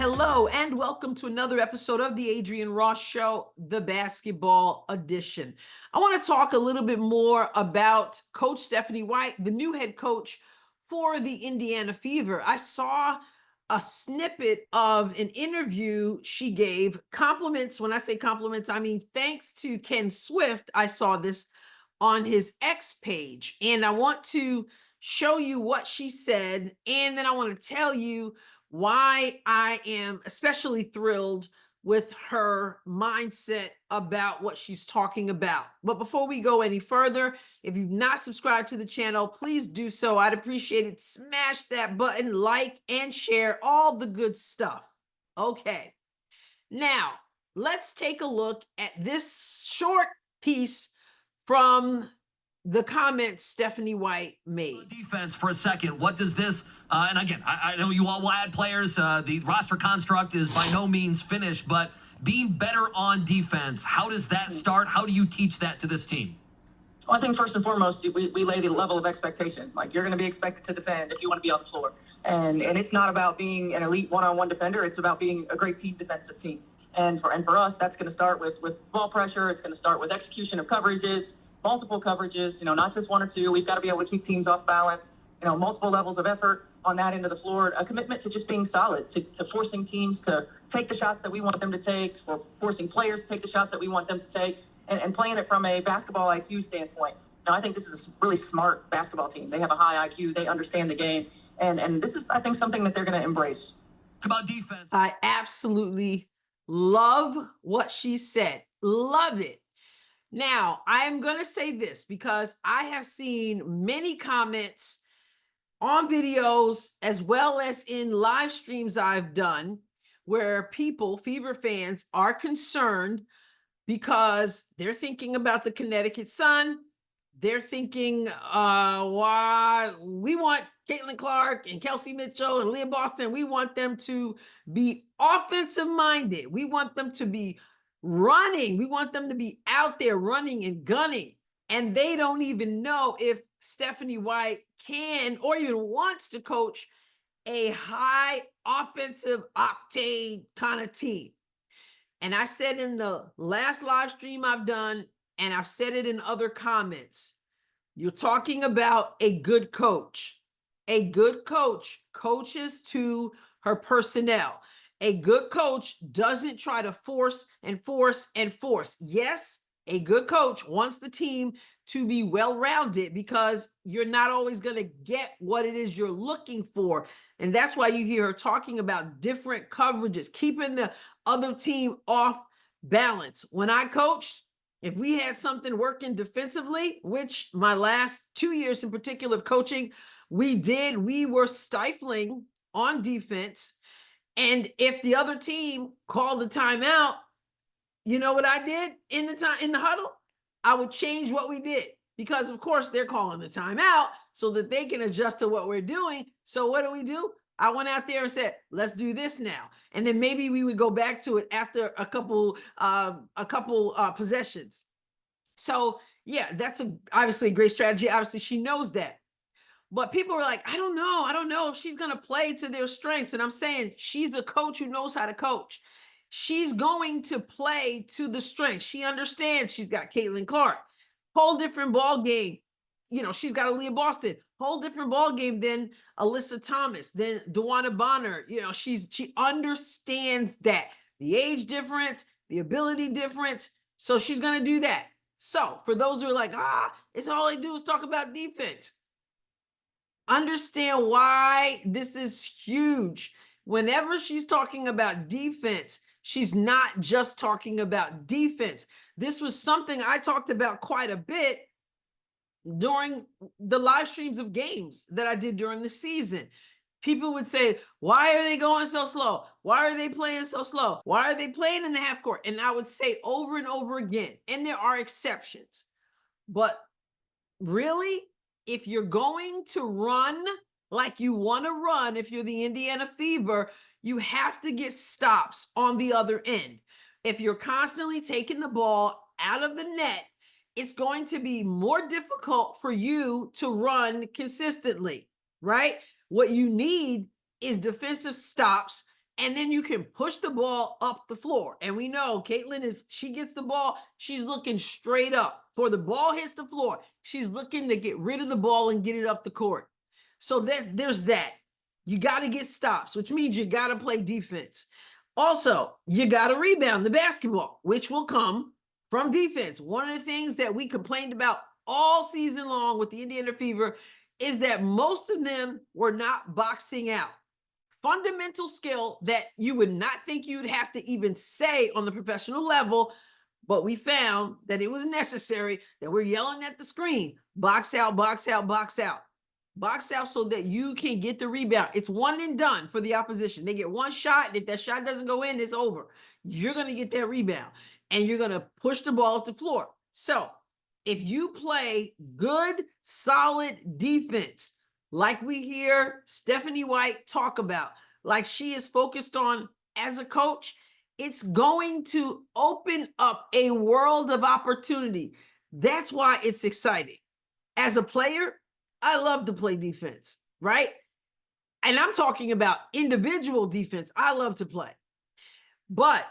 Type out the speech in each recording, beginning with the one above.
Hello, and welcome to another episode of the Adrienne Ross Show, the basketball edition. I want to talk a little bit more about Coach Stephanie White, the new head coach for the Indiana Fever. I saw a snippet of an interview she gave. Compliments, when I say compliments, I mean thanks to Ken Swift. I saw this on his X page, and I want to show you what she said, and then I want to tell you why I am especially thrilled with her mindset about what she's talking about. But before we go any further, if you've not subscribed to the channel, please do so. I'd appreciate it. Smash that button, like, and share all the good stuff. Okay, now let's take a look at this short piece from the comments Stephanie White made. Defense for a second. What does this, and again, I know you all will add players. The roster construct is by no means finished, but being better on defense, how does that start? How do you teach that to this team? Well, I think first and foremost, we lay the level of expectation. Like, you're going to be expected to defend if you want to be on the floor. And it's not about being an elite one-on-one defender. It's about being a great team defensive team. And for us, that's going to start with ball pressure. It's going to start with execution of coverages, multiple coverages, not just one or two. We've got to be able to keep teams off balance, multiple levels of effort on that end of the floor, a commitment to just being solid, to forcing teams to take the shots that we want them to take, or forcing players to take the shots that we want them to take, and playing it from a basketball IQ standpoint. Now, I think this is a really smart basketball team. They have a high IQ. They understand the game. And this is, I think, something that they're going to embrace. About defense. I absolutely love what she said. Love it. Now, I'm going to say this because I have seen many comments on videos as well as in live streams I've done where people, Fever fans, are concerned because they're thinking about the Connecticut Sun. They're thinking, why we want Caitlin Clark and Kelsey Mitchell and Leah Boston. We want them to be offensive minded. We want them to be running. We want them to be out there running and gunning. And they don't even know if Stephanie White can or even wants to coach a high offensive octane kind of team. And I said in the last live stream I've done, and I've said it in other comments, you're talking about a good coach. A good coach coaches to her personnel. A good coach doesn't try to force and force and force. Yes, a good coach wants the team to be well-rounded because you're not always going to get what it is you're looking for. And that's why you hear her talking about different coverages, keeping the other team off balance. When I coached, if we had something working defensively, which my last 2 years in particular of coaching, we were stifling on defense. And if the other team called the timeout, you know what I did in the huddle? I would change what we did because, of course, they're calling the timeout so that they can adjust to what we're doing. So what do? I went out there and said, let's do this now. And then maybe we would go back to it after a couple possessions. So, yeah, that's obviously a great strategy. Obviously, she knows that. But people are like, I don't know if she's going to play to their strengths. And I'm saying she's a coach who knows how to coach. She's going to play to the strengths. She understands she's got Caitlin Clark. Whole different ball game. She's got a Leah Boston. Whole different ball game than Alyssa Thomas, than DeWanna Bonner. She understands that. The age difference, the ability difference. So she's going to do that. So for those who are like, it's all they do is talk about defense. Understand why this is huge. Whenever she's talking about defense, she's not just talking about defense. This was something I talked about quite a bit during the live streams of games that I did during the season. People would say, why are they going so slow? Why are they playing so slow? Why are they playing in the half court? And I would say over and over again, and there are exceptions, but really, if you're going to run like you want to run, if you're the Indiana Fever, you have to get stops on the other end. If you're constantly taking the ball out of the net, it's going to be more difficult for you to run consistently, right? What you need is defensive stops And then you can push the ball up the floor. And we know Caitlin she gets the ball, she's looking straight up. Before the ball hits the floor, she's looking to get rid of the ball and get it up the court. So there's that. You got to get stops, which means you got to play defense. Also, you got to rebound the basketball, which will come from defense. One of the things that we complained about all season long with the Indiana Fever is that most of them were not boxing out. Fundamental skill that you would not think you'd have to even say on the professional level, but we found that it was necessary, that we're yelling at the screen, box out, box out, box out. Box out so that you can get the rebound. It's one and done for the opposition. They get one shot, and if that shot doesn't go in, it's over. You're going to get that rebound, and you're going to push the ball up the floor. So if you play good, solid defense, like we hear Stephanie White talk about, like she is focused on as a coach, it's going to open up a world of opportunity. That's why it's exciting. As a player, I love to play defense, right? And I'm talking about individual defense. I love to play. But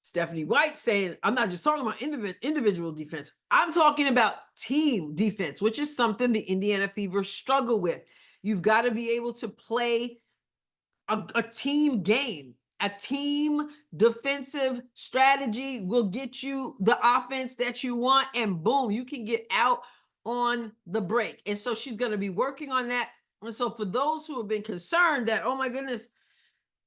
Stephanie White saying, I'm not just talking about individual defense. I'm talking about team defense, which is something the Indiana Fever struggle with. You've got to be able to play a team game. A team defensive strategy will get you the offense that you want, and boom, you can get out on the break. And so she's going to be working on that. And so for those who have been concerned that, oh my goodness,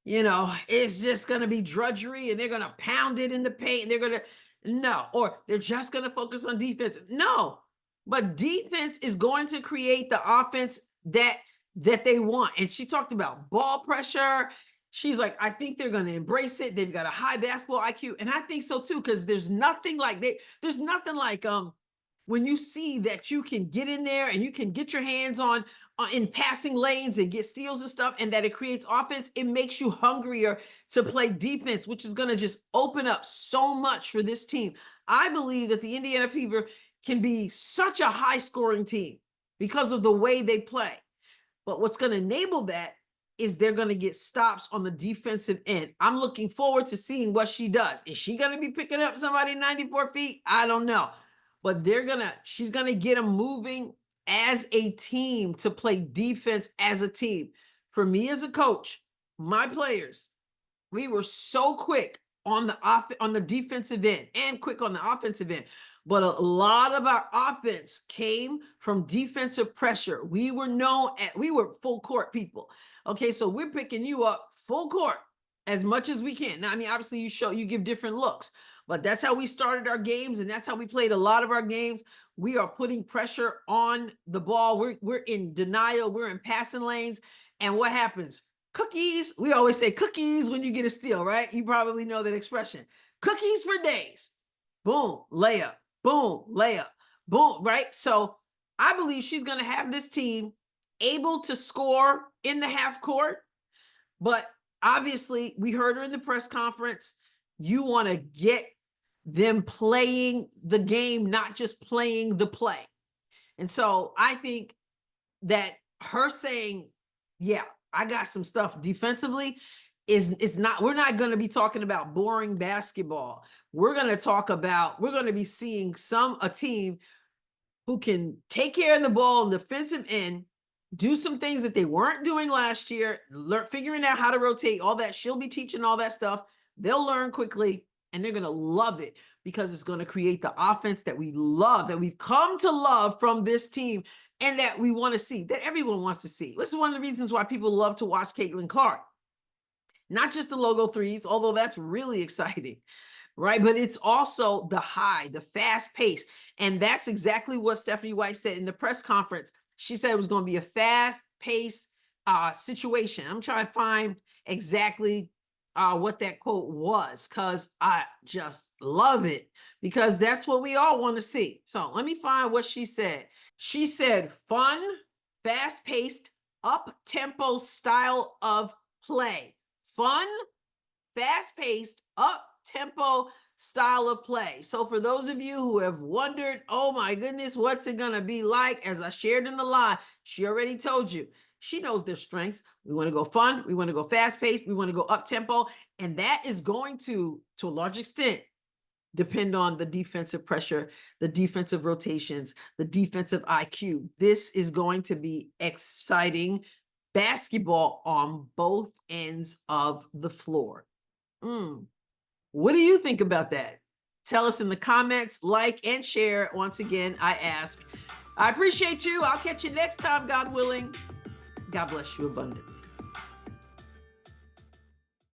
it's just going to be drudgery and they're going to pound it in the paint and they're going to, no, or they're just going to focus on defense. No, but defense is going to create the offense that they want. And she talked about ball pressure. She's like, I think they're going to embrace it. They've got a high basketball IQ. And I think so too, because there's nothing like when you see that you can get in there and you can get your hands on in passing lanes and get steals and stuff, and that it creates offense, it makes you hungrier to play defense, which is going to just open up so much for this team. I believe that the Indiana Fever can be such a high scoring team because of the way they play. But what's going to enable that is they're going to get stops on the defensive end. I'm looking forward to seeing what she does. Is she going to be picking up somebody 94 feet? I don't know. But she's going to get them moving as a team to play defense as a team. For me as a coach, my players, we were so quick on the defensive end and quick on the offensive end. But a lot of our offense came from defensive pressure. We were full court people. Okay, so we're picking you up full court as much as we can. Now, I mean, obviously you give different looks, but that's how we started our games, and that's how we played a lot of our games. We are putting pressure on the ball. We're in denial. We're in passing lanes. And what happens? Cookies. We always say cookies when you get a steal, right? You probably know that expression. Cookies for days. Boom, layup. Boom, layup. Boom, right? So I believe she's going to have this team able to score in the half court. But obviously, we heard her in the press conference. You want to get them playing the game, not just playing the play. And so I think that her saying, yeah, I got some stuff defensively we're not going to be talking about boring basketball. We're going to be seeing a team who can take care of the ball on the defensive end, do some things that they weren't doing last year, figuring out how to rotate, all that. She'll be teaching all that stuff. They'll learn quickly, and they're going to love it because it's going to create the offense that we love, that we've come to love from this team, and that we want to see, that everyone wants to see. This is one of the reasons why people love to watch Caitlin Clark. Not just the logo threes, although that's really exciting, right? But it's also the fast pace. And that's exactly what Stephanie White said in the press conference. She said it was going to be a fast-paced situation. I'm trying to find exactly what that quote was, because I just love it, because that's what we all want to see. So let me find what she said. She said, fun, fast-paced, up-tempo style of play. Fun, fast-paced, up-tempo style of play. So for those of you who have wondered, oh my goodness, what's it going to be like? As I shared in the live, she already told you. She knows their strengths. We want to go fun. We want to go fast paced. We want to go up tempo. And that is going to a large extent, depend on the defensive pressure, the defensive rotations, the defensive IQ. This is going to be exciting basketball on both ends of the floor. What do you think about that? Tell us in the comments, like and share. Once again, I ask. I appreciate you. I'll catch you next time, God willing. God bless you abundantly.